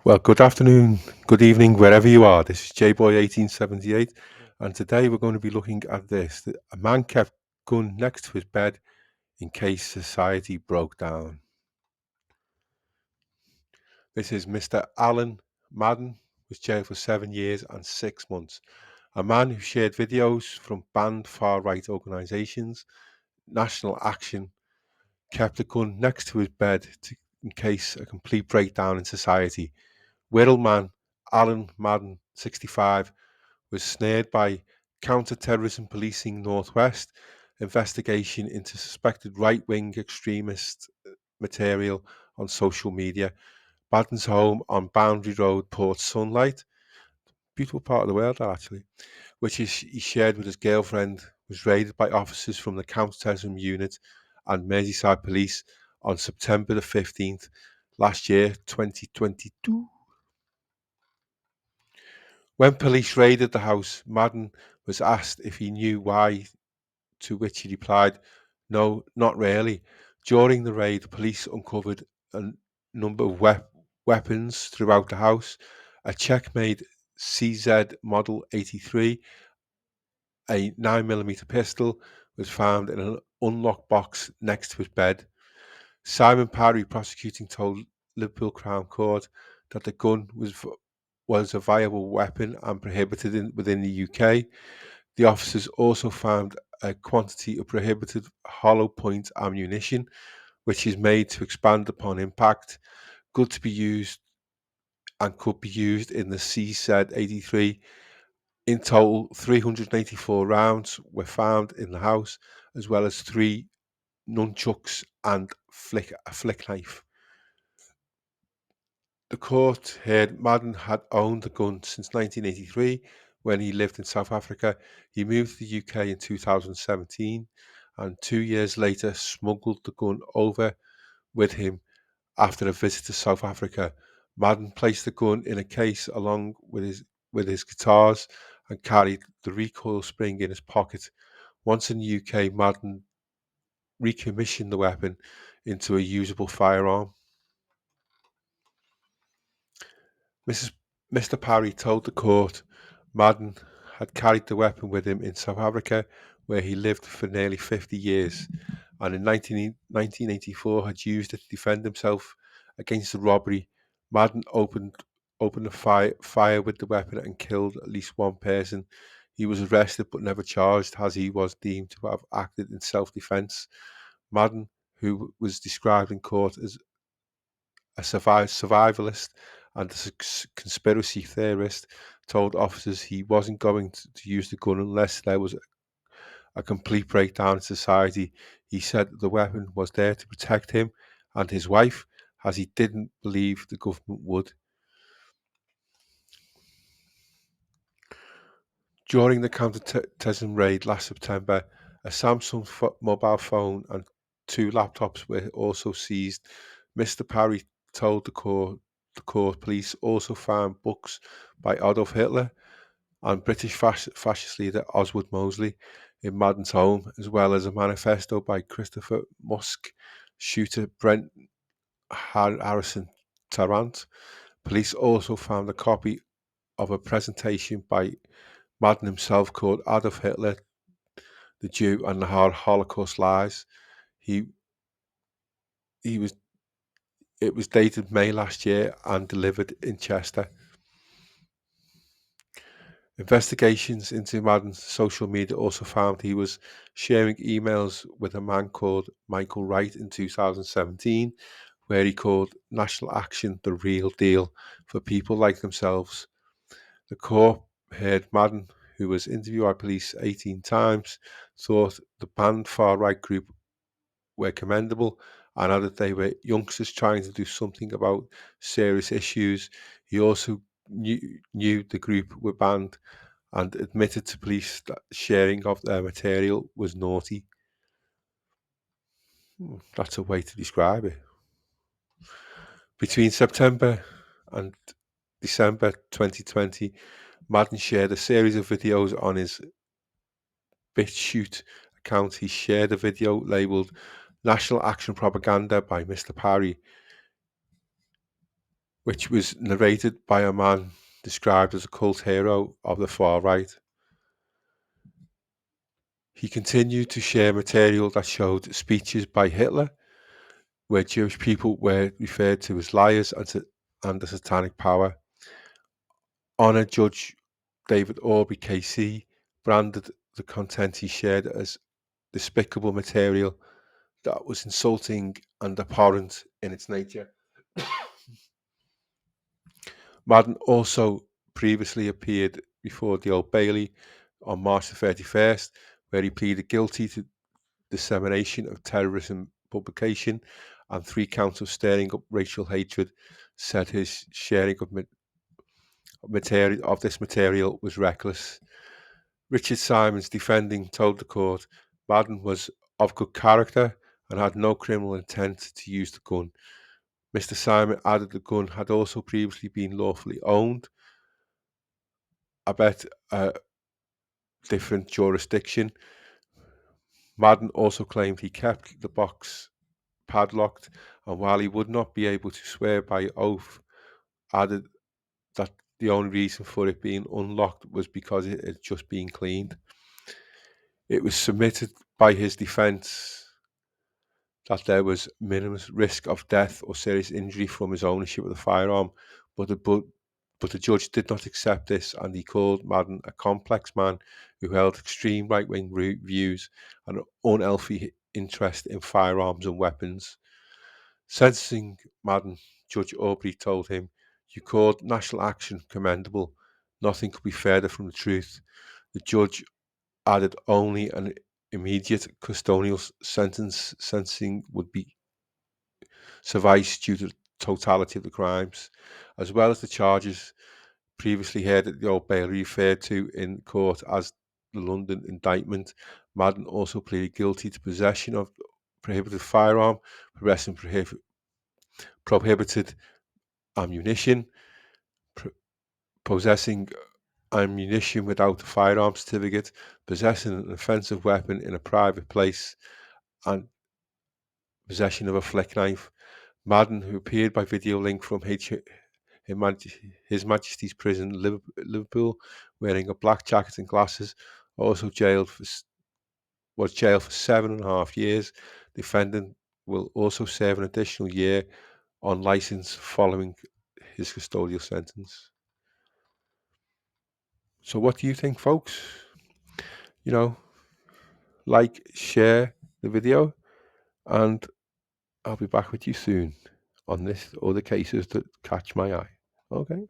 Well, good afternoon, good evening, wherever you are. This is JBoy1878, and today we're going to be looking at this. A man kept gun next to his bed in case society broke down. This is Mr. Alan Madden, was jailed for 7 years and 6 months. A man who shared videos from banned far-right organisations, National Action, kept a gun next to his bed in case a complete breakdown in society. Wirral man Alan Madden, 65, was snared by counter-terrorism policing Northwest investigation into suspected right-wing extremist material on social media. Madden's home on Boundary Road, Port Sunlight, beautiful part of the world actually, which he shared with his girlfriend, was raided by officers from the counter-terrorism unit and Merseyside police on September the 15th last year, 2022. When police raided the house, Madden was asked if he knew why, to which he replied, "No, not really." During the raid, police uncovered a number of weapons throughout the house. A Checkmate CZ Model 83, a 9mm pistol, was found in an unlocked box next to his bed. Simon Parry, prosecuting, told Liverpool Crown Court that the gun was a viable weapon and prohibited within the UK. The officers also found a quantity of prohibited hollow point ammunition, which is made to expand upon impact, good to be used and could be used in the CZ-83. In total, 384 rounds were found in the house, as well as 3 nunchucks and a flick knife. The court heard Madden had owned the gun since 1983 when he lived in South Africa. He moved to the UK in 2017 and 2 years later smuggled the gun over with him after a visit to South Africa. Madden placed the gun in a case along with his guitars and carried the recoil spring in his pocket. Once in the UK, Madden recommissioned the weapon into a usable firearm. Mr. Parry told the court Madden had carried the weapon with him in South Africa, where he lived for nearly 50 years, and in 1984 had used it to defend himself against the robbery. Madden opened a fire with the weapon and killed at least one person. He was arrested but never charged, as he was deemed to have acted in self-defense. Madden, who was described in court as a survivalist and a conspiracy theorist, told officers he wasn't going to use the gun unless there was a complete breakdown in society. He said the weapon was there to protect him and his wife, as he didn't believe the government would. During the counter-terrorism raid last September, a Samsung mobile phone and 2 laptops were also seized. Mr. Parry told the court police also found books by Adolf Hitler and British fascist leader Oswald Mosley in Madden's home, as well as a manifesto by Christopher Musk, shooter Brent Harrison Tarrant. Police also found a copy of a presentation by Madden himself called Adolf Hitler, the Jew and the Holocaust Lies. It was dated May last year and delivered in Chester. Investigations into Madden's social media also found he was sharing emails with a man called Michael Wright in 2017, where he called National Action the real deal for people like themselves. The court heard Madden, who was interviewed by police 18 times, thought the banned far-right group were commendable and added they were youngsters trying to do something about serious issues. He also knew the group were banned and admitted to police that sharing of their material was naughty. That's a way to describe it. Between September and December 2020, Madden shared a series of videos on his BitChute account, he shared a video labelled National Action Propaganda by Mr. Parry, which was narrated by a man described as a cult hero of the far right. He continued to share material that showed speeches by Hitler, where Jewish people were referred to as liars and the satanic power. Honour Judge David Aubrey KC branded the content he shared as despicable material that was insulting and abhorrent in its nature. Madden also previously appeared before the Old Bailey on March the 31st, where he pleaded guilty to dissemination of terrorism publication and 3 counts of stirring up racial hatred. Said his sharing of this material was reckless. Richard Simons, defending, told the court Madden was of good character and had no criminal intent to use the gun. Mr. Simon added the gun had also previously been lawfully owned, albeit a different jurisdiction. Madden also claimed he kept the box padlocked, and while he would not be able to swear by oath, added that the only reason for it being unlocked was because it had just been cleaned. It was submitted by his defence that there was minimum risk of death or serious injury from his ownership of the firearm, but the judge did not accept this, and he called Madden a complex man who held extreme right-wing views and an unhealthy interest in firearms and weapons. Sentencing Madden, Judge Aubrey told him, "You called national action commendable. Nothing could be further from the truth." The judge added only an immediate custodial sentencing would be suffice due to the totality of the crimes, as well as the charges previously heard at the Old Bailey referred to in court as the London indictment. Madden also pleaded guilty to possession of prohibited firearm, possessing prohibited ammunition, possessing ammunition without a firearm certificate, possessing an offensive weapon in a private place, and possession of a flick knife. Madden, who appeared by video link from His Majesty's Prison, Liverpool, wearing a black jacket and glasses, also was jailed for 7.5 years. Defendant will also serve an additional year on license following his custodial sentence. So what do you think, folks? Like, share the video, and I'll be back with you soon on this or the cases that catch my eye. Okay.